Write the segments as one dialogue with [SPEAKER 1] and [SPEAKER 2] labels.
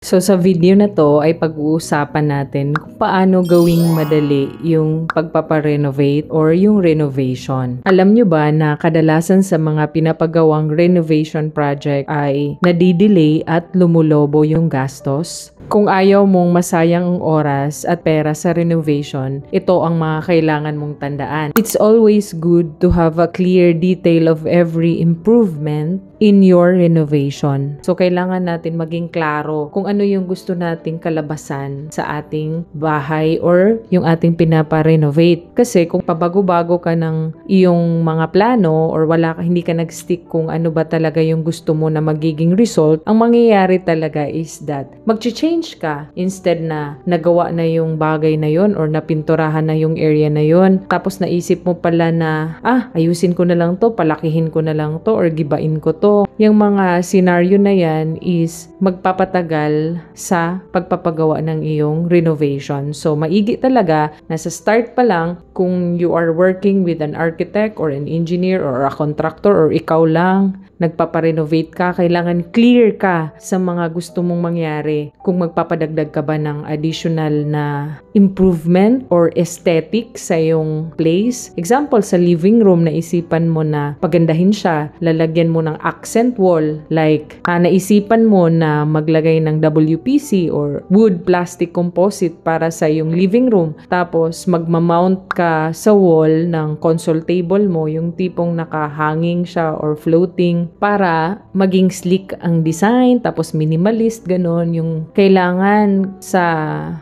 [SPEAKER 1] So sa video na to ay pag-uusapan natin kung paano gawing madali yung pagpaparenovate or yung renovation. Alam nyo ba na kadalasan sa mga pinapagawang renovation project ay nadidelay at lumulobo yung gastos? Kung ayaw mong masayang ang oras at pera sa renovation, ito ang mga kailangan mong tandaan. It's always good to have a clear detail of every improvement in your renovation. So, kailangan natin maging klaro kung ano yung gusto nating kalabasan sa ating bahay or yung ating pinapa-renovate. Kasi kung pabago-bago ka ng iyong mga plano or hindi ka nag-stick kung ano ba talaga yung gusto mo na magiging result, ang mangyayari talaga is that mag-change ka instead na nagawa na yung bagay na yon or napinturahan na yung area na yon. Tapos naisip mo pala na, ayusin ko na lang to, palakihin ko na lang to or gibain ko to. Yung mga scenario na yan is magpapatagal sa pagpapagawa ng iyong renovation. So, maigi talaga na sa start pa lang, kung you are working with an architect or an engineer or a contractor or ikaw lang, nagpaparenovate ka, kailangan clear ka sa mga gusto mong mangyari. Kung magpapadagdag ka ba ng additional na improvement or aesthetic sa iyong place. Example, sa living room, naisipan mo na pagandahin siya, lalagyan mo ng accent wall, like naisipan mo na maglagay ng WPC or wood plastic composite para sa iyong living room. Tapos, magmamount ka sa wall ng console table mo, yung tipong nakahanging siya or floating, para maging sleek ang design, tapos minimalist, ganon. Yung kailangan sa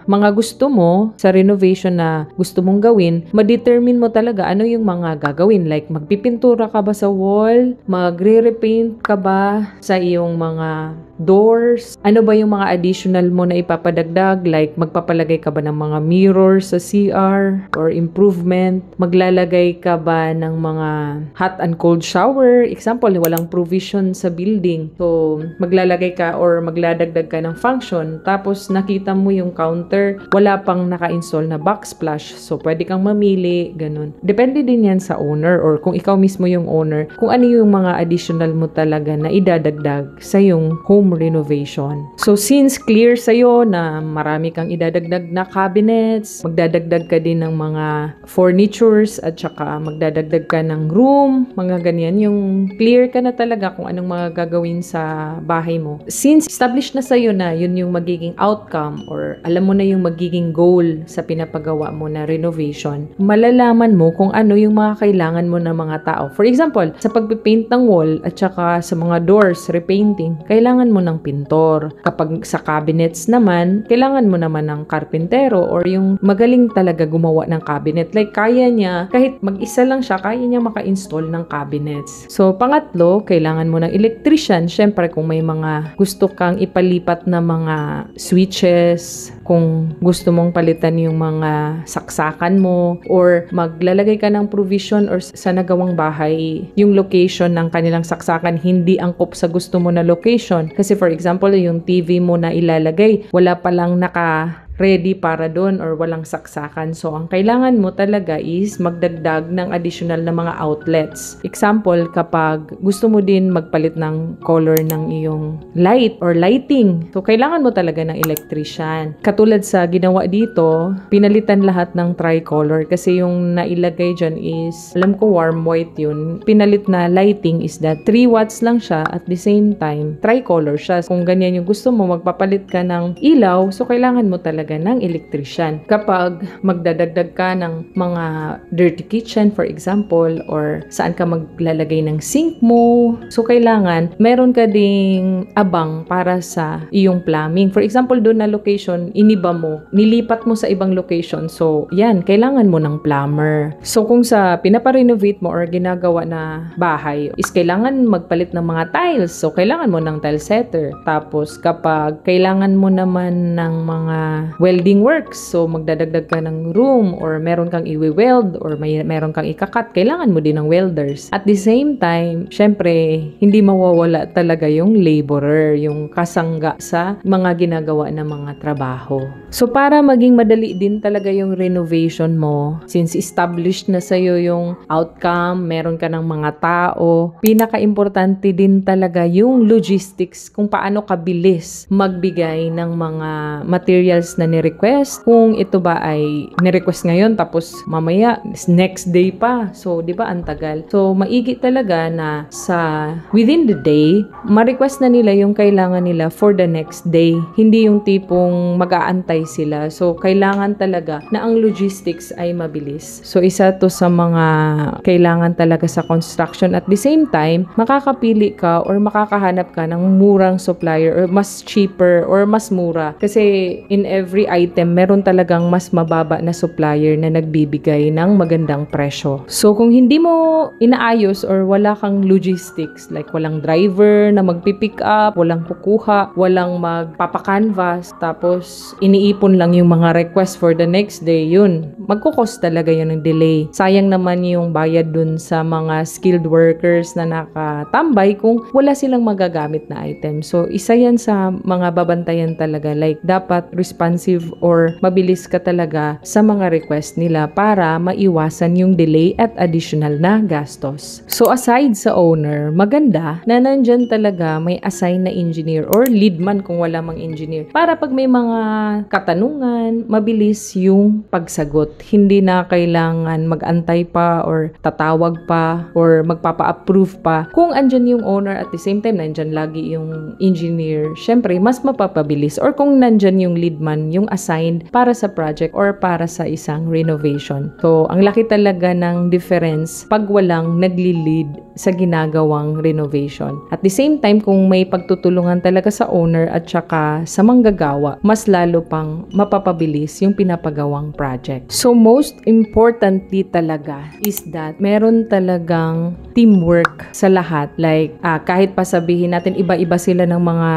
[SPEAKER 1] mga gusto mo, sa renovation na gusto mong gawin, ma-determine mo talaga ano yung mga gagawin. Like, magpipintura ka ba sa wall? Magre-repaint ka ba sa iyong mga doors? Ano ba yung mga additional mo na ipapadagdag? Like, magpapalagay ka ba ng mga mirrors sa CR or improvement? Maglalagay ka ba ng mga hot and cold shower? Example, walang provision sa building. So, maglalagay ka or magladagdag ka ng function. Tapos, nakita mo yung counter, wala pang naka-install na backsplash. So, pwede kang mamili, ganun. Depende din yan sa owner or kung ikaw mismo yung owner, kung ano yung mga additional mo talaga na idadagdag sa yung home renovation. So, since clear sa'yo na marami kang idadagdag na cabinets, magdadagdag ka din ng mga furnitures at saka magdadagdag ka ng room, mga ganyan, yung clear ka na talaga kung anong mga gagawin sa bahay mo. Since established na sa'yo na yun yung magiging outcome or alam mo na yung magiging goal sa pinapagawa mo na renovation, malalaman mo kung ano yung mga kailangan mo na mga tao. For example, sa pagpipaint ng wall at saka sa mga doors, repainting, kailangan mo ng pintor. Kapag sa cabinets naman, kailangan mo naman ng karpintero or yung magaling talaga gumawa ng cabinet. Like, kaya niya, kahit mag-isa lang siya, kaya niya maka-install ng cabinets. So, pangatlo, kailangan mo ng electrician. Syempre, kung may mga gusto kang ipalipat na mga switches, kung gusto mong palitan yung mga saksakan mo, or maglalagay ka ng provision or sa nagawang bahay, yung location ng kanilang saksakan, hindi angkop sa gusto mo na location. Kasi for example, yung TV mo na ilalagay, wala palang ready para doon or walang saksakan. So, ang kailangan mo talaga is magdagdag ng additional na mga outlets. Example, kapag gusto mo din magpalit ng color ng iyong light or lighting, so kailangan mo talaga ng electrician. Katulad sa ginawa dito, pinalitan lahat ng tricolor kasi yung nailagay dyan is, alam ko warm white yun. Pinalit na lighting is that 3 watts lang siya at the same time, tricolor siya. Kung ganyan yung gusto mo, magpapalit ka ng ilaw, so kailangan mo talaga ng electrician. Kapag magdadagdag ka ng mga dirty kitchen, for example, or saan ka maglalagay ng sink mo, so kailangan meron ka ding abang para sa iyong plumbing. For example, doon na location, iniba mo, nilipat mo sa ibang location, so yan, kailangan mo ng plumber. So kung sa pinaparenovate mo or ginagawa na bahay, is kailangan magpalit ng mga tiles, so kailangan mo ng tile setter. Tapos kapag kailangan mo naman ng mga welding works. So, magdadagdag ka ng room or meron kang i-weld or meron kang ikakat, kailangan mo din ng welders. At the same time, syempre, hindi mawawala talaga yung laborer, yung kasangga sa mga ginagawa ng mga trabaho. So, para maging madali din talaga yung renovation mo, since established na sa'yo yung outcome, meron ka ng mga tao, pinaka-importante din talaga yung logistics, kung paano kabilis magbigay ng mga materials na ni-request. Kung ito ba ay ni-request ngayon, tapos mamaya, next day pa. So, di ba, ang tagal. So, maigi talaga na within the day, ma-request na nila yung kailangan nila for the next day. Hindi yung tipong mag-aantay sila. So, kailangan talaga na ang logistics ay mabilis. So, isa to sa mga kailangan talaga sa construction. At the same time, makakapili ka or makakahanap ka ng murang supplier or mas cheaper or mas mura. Kasi in every item, meron talagang mas mababa na supplier na nagbibigay ng magandang presyo. So, kung hindi mo inaayos or wala kang logistics, like walang driver na magpipick up, walang kukuha, walang magpapakanvas, tapos iniipon lang yung mga request for the next day, yun, magkukos talaga yun ng delay. Sayang naman yung bayad dun sa mga skilled workers na nakatambay kung wala silang magagamit na item. So, isa yan sa mga babantayan talaga. Like, dapat responsive or mabilis ka talaga sa mga request nila para maiwasan yung delay at additional na gastos. So, aside sa owner, maganda na nandyan talaga may assign na engineer or lead man kung wala mang engineer. Para pag may mga katanungan, mabilis yung pagsagot. Hindi na kailangan mag-antay pa or tatawag pa or magpapa-approve pa. Kung andyan yung owner at the same time, nandyan lagi yung engineer, syempre, mas mapapabilis. Or kung nandyan yung lead man, yung assigned para sa project or para sa isang renovation. So, ang laki talaga ng difference pag walang nagli-lead sa ginagawang renovation. At the same time, kung may pagtutulungan talaga sa owner at saka sa manggagawa, mas lalo pang mapapabilis yung pinapagawang project. So, most importantly talaga is that meron talagang teamwork sa lahat. Like, kahit pa sabihin natin iba-iba sila ng mga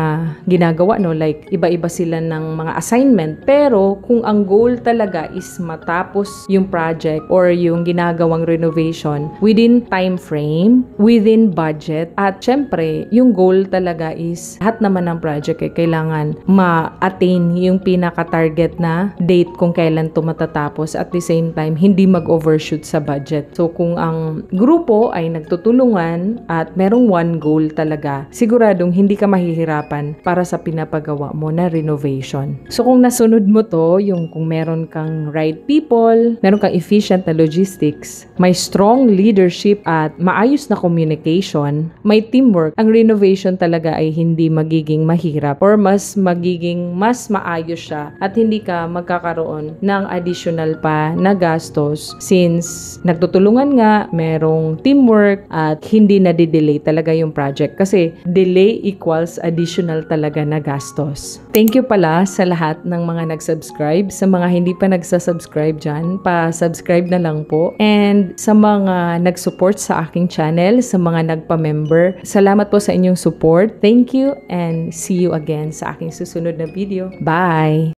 [SPEAKER 1] ginagawa, no? Like, iba-iba sila ng mga assignment. Pero, kung ang goal talaga is matapos yung project or yung ginagawang renovation within time frame, within budget, at syempre, yung goal talaga is lahat naman ng project kailangan ma-attain yung pinaka-target na date kung kailan to matatapos. At the same time, hindi mag-overshoot sa budget. So, kung ang grupo ay nagtutulungan at merong one goal talaga, siguradong hindi ka mahihirapan para sa pinapagawa mo na renovation. So, kung nasunod mo to, yung kung meron kang right people, meron kang efficient na logistics, may strong leadership at maayos na communication, may teamwork, ang renovation talaga ay hindi magiging mahirap or mas maayos siya at hindi ka magkakaroon ng additional pa na gastos since nagtutulungan nga, merong teamwork at hindi na-delay talaga yung project kasi delay equals additional talaga na gastos. Thank you pala sa lahat ng mga nag-subscribe. Sa mga hindi pa nagsasubscribe dyan, pa-subscribe na lang po. And sa mga nag-support sa aking channel, sa mga nagpa-member, salamat po sa inyong support. Thank you and see you again sa aking susunod na video. Bye!